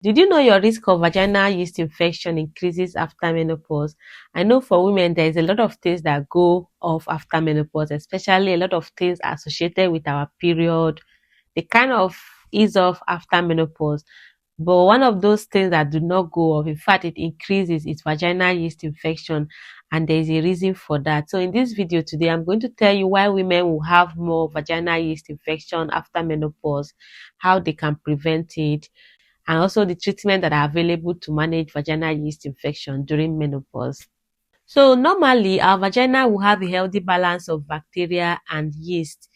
Did you know your risk of vaginal yeast infection increases after menopause? I know for women, there is a lot of things that go off after menopause, especially a lot of things associated with our period. They kind of ease off after menopause. But one of those things that do not go off, in fact, it increases its vaginal yeast infection, and there is a reason for that. So, in this video today, I'm going to tell you why women will have more vaginal yeast infection after menopause, how they can prevent it, and also the treatment that are available to manage vaginal yeast infection during menopause. So normally our vagina will have a healthy balance of bacteria and yeast.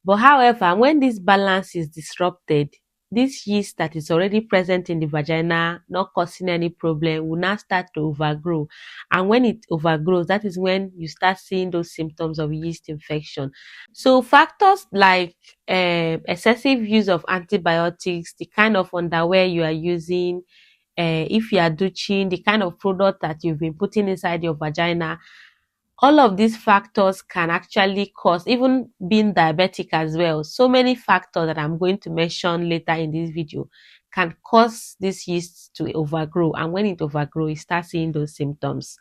But however, when this balance is disrupted, this yeast that is already present in the vagina, not causing any problem, will now start to overgrow. And when it overgrows, that is when you start seeing those symptoms of yeast infection. So factors like excessive use of antibiotics, the kind of underwear you are using, if you are douching, the kind of product that you've been putting inside your vagina, all of these factors can actually cause, even being diabetic as well. So many factors that I'm going to mention later in this video can cause this yeast to overgrow. And when it overgrows, you start seeing those symptoms.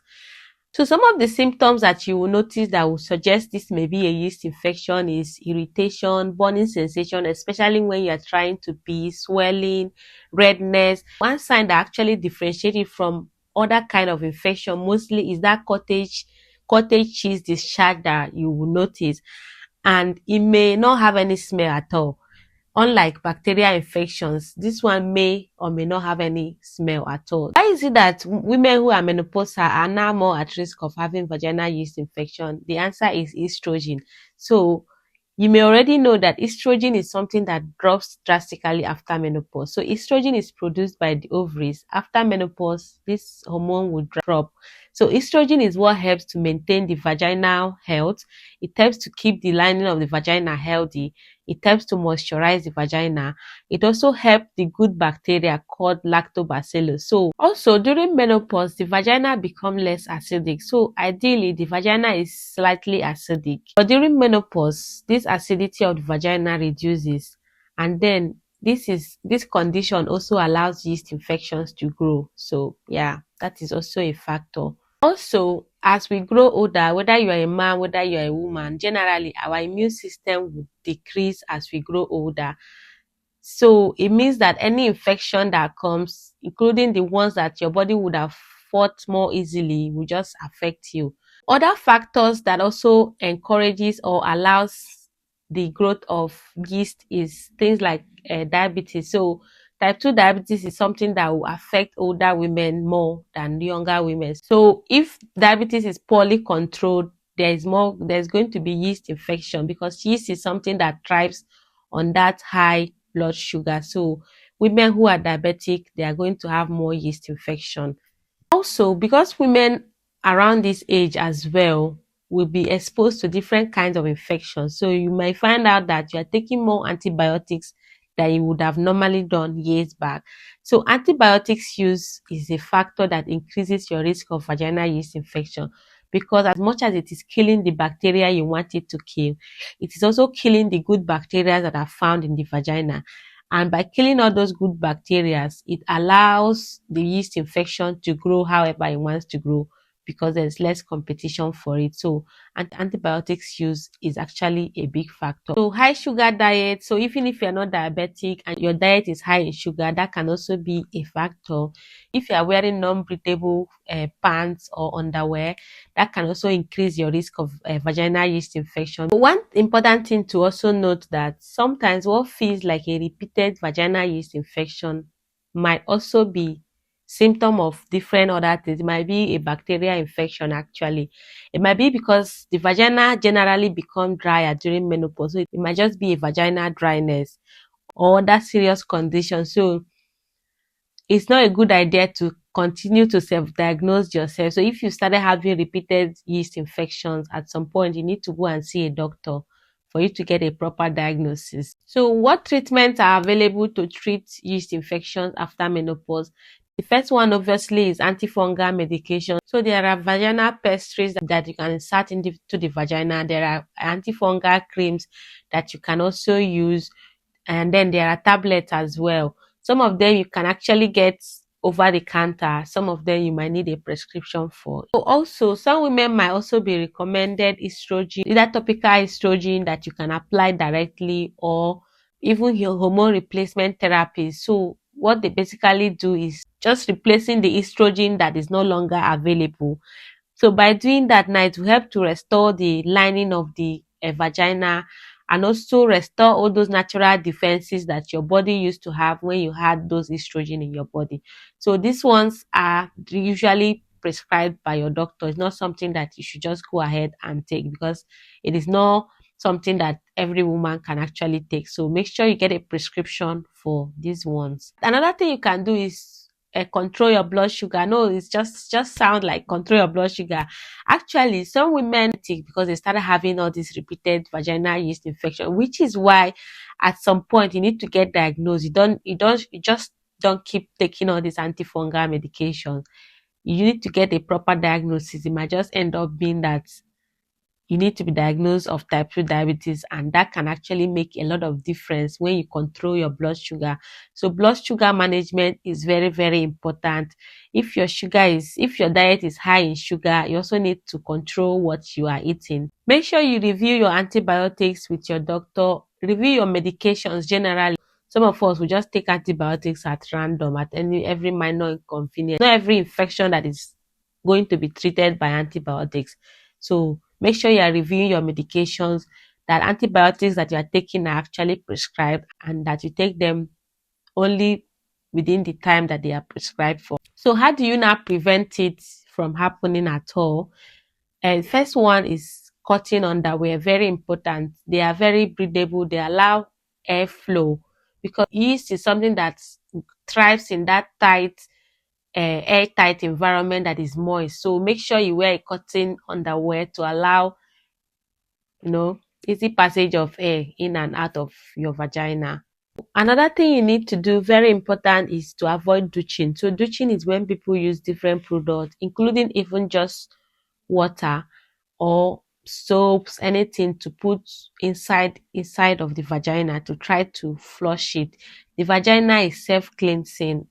So some of the symptoms that you will notice that will suggest this may be a yeast infection is irritation, burning sensation, especially when you're trying to pee, swelling, redness. One sign that actually differentiates it from other kind of infection mostly is that cottage cheese discharge that you will notice, and it may not have any smell at all. Unlike bacterial infections, this one may or may not have any smell at all. Why is it that women who are menopausal are now more at risk of having vaginal yeast infection? The answer is estrogen. So you may already know that estrogen is something that drops drastically after menopause. So estrogen is produced by the ovaries. After menopause, this hormone will drop. So estrogen is what helps to maintain the vaginal health. It helps to keep the lining of the vagina healthy. It helps to moisturize the vagina. It also helps the good bacteria called lactobacillus. So also during menopause, the vagina becomes less acidic. So ideally, the vagina is slightly acidic. But during menopause, this acidity of the vagina reduces, and then this condition also allows yeast infections to grow. So yeah, that is also a factor. Also, as we grow older, whether you are a man, whether you are a woman, generally our immune system will decrease as we grow older. So it means that any infection that comes, including the ones that your body would have fought more easily, will just affect you. Other factors that also encourages or allows the growth of yeast is things like diabetes. So type 2 diabetes is something that will affect older women more than younger women. So if diabetes is poorly controlled, there's going to be yeast infection, because yeast is something that thrives on that high blood sugar. So women who are diabetic, they are going to have more yeast infection. Also, because women around this age as well will be exposed to different kinds of infections, so you might find out that you are taking more antibiotics than you would have normally done years back. So antibiotics use is a factor that increases your risk of vaginal yeast infection, because as much as it is killing the bacteria you want it to kill, it is also killing the good bacteria that are found in the vagina. And by killing all those good bacteria, it allows the yeast infection to grow however it wants to grow, because there's less competition for it. So antibiotics use is actually a big factor. So high sugar diet. So even if you're not diabetic and your diet is high in sugar, that can also be a factor. If you are wearing non-breathable pants or underwear, that can also increase your risk of vaginal yeast infection. But one important thing to also note that sometimes what feels like a repeated vaginal yeast infection might also be symptom of different other things. It might be a bacterial infection actually. It might be because the vagina generally become drier during menopause. So it might just be a vaginal dryness or other serious condition. So it's not a good idea to continue to self-diagnose yourself. So if you started having repeated yeast infections, at some point you need to go and see a doctor for you to get a proper diagnosis. So what treatments are available to treat yeast infections after menopause? The first one obviously is antifungal medication. So there are vaginal pastries that you can insert into the vagina. There are antifungal creams that you can also use, and then there are tablets as well. Some of them you can actually get over the counter. Some of them you might need a prescription for. So also, some women might also be recommended estrogen, either topical estrogen that you can apply directly, or even your hormone replacement therapy. So what they basically do is just replacing the estrogen that is no longer available. So by doing that now, it will help to restore the lining of the vagina, and also restore all those natural defenses that your body used to have when you had those estrogen in your body. So these ones are usually prescribed by your doctor. It's not something that you should just go ahead and take, because it is not something that every woman can actually take. So make sure you get a prescription for these ones. Another thing you can do is control your blood sugar. No, it's just sound like control your blood sugar. Actually, some women take because they started having all this repeated vaginal yeast infection, which is why at some point you need to get diagnosed. You just don't keep taking all these antifungal medications. You need to get a proper diagnosis. It might just end up being that you need to be diagnosed of type 2 diabetes, and that can actually make a lot of difference when you control your blood sugar. So blood sugar management is very, very important. If your diet is high in sugar, you also need to control what you are eating. Make sure you review your antibiotics with your doctor. Review your medications generally. Some of us will just take antibiotics at random at every minor inconvenience. Not every infection that is going to be treated by antibiotics. So make sure you are reviewing your medications, that antibiotics that you are taking are actually prescribed, and that you take them only within the time that they are prescribed for. So how do you now prevent it from happening at all? And first one is cotton underwear, very important. They are very breathable. They allow airflow, because yeast is something that thrives in that airtight environment that is moist. So make sure you wear a cotton underwear to allow, you know, easy passage of air in and out of your vagina. Another thing you need to do, very important, is to avoid douching. So douching is when people use different products, including even just water or soaps, anything to put inside of the vagina to try to flush it. The vagina is self-cleansing.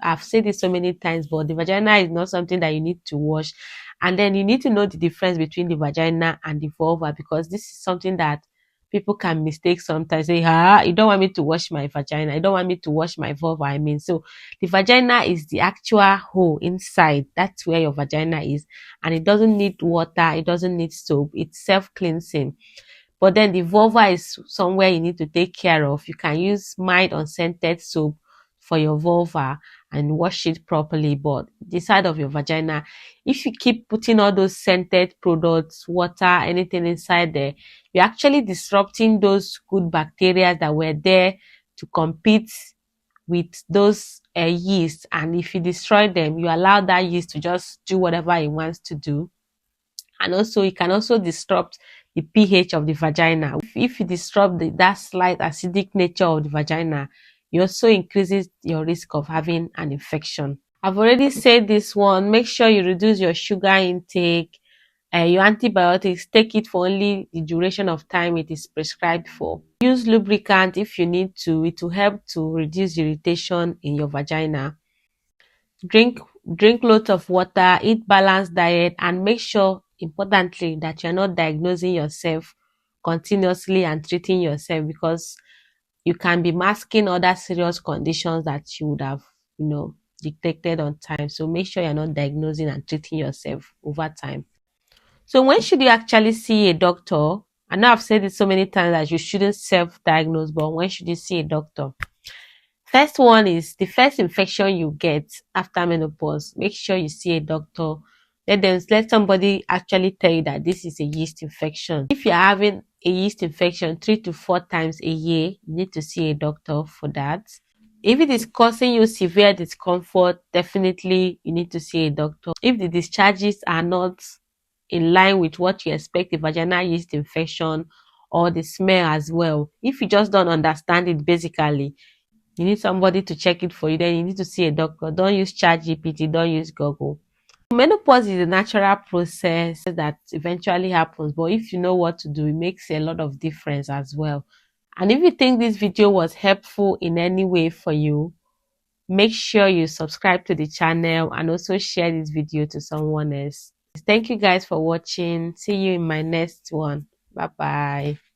I've said this so many times, but the vagina is not something that you need to wash. And then you need to know the difference between the vagina and the vulva, because this is something that people can mistake sometimes. Say, you don't want me to wash my vagina. You don't want me to wash my vulva. I mean, so the vagina is the actual hole inside. That's where your vagina is. And it doesn't need water. It doesn't need soap. It's self-cleansing. But then the vulva is somewhere you need to take care of. You can use mild unscented soap for your vulva and wash it properly. But the side of your vagina, if you keep putting all those scented products, water, anything inside there, you're actually disrupting those good bacteria that were there to compete with those yeast. And if you destroy them, you allow that yeast to just do whatever it wants to do. And also, it can also disrupt the pH of the vagina. If you disrupt that slight acidic nature of the vagina, you also increases your risk of having an infection. I've already said this one. Make sure you reduce your sugar intake. Your antibiotics, take it for only the duration of time it is prescribed for. Use lubricant if you need to. It will help to reduce irritation in your vagina. Drink drink lots of water, eat balanced diet, and make sure, importantly, that you're not diagnosing yourself continuously and treating yourself, because you can be masking other serious conditions that you would have, detected on time. So make sure you're not diagnosing and treating yourself over time. So when should you actually see a doctor? I know I've said it so many times that you shouldn't self-diagnose, but when should you see a doctor? First one is the first infection you get after menopause. Make sure you see a doctor. Let somebody actually tell you that this is a yeast infection. If you're having a yeast infection 3 to 4 times a year, you need to see a doctor for that. If it is causing you severe discomfort, definitely you need to see a doctor. If the discharges are not in line with what you expect, the vaginal yeast infection, or the smell as well, if you just don't understand it basically, you need somebody to check it for you. Then you need to see a doctor. Don't use ChatGPT. Don't use Google. Menopause is a natural process that eventually happens, but if you know what to do, it makes a lot of difference as well. And if you think this video was helpful in any way for you, Make sure you subscribe to the channel and also share this video to someone else. Thank you guys for watching. See you in my next one. Bye bye.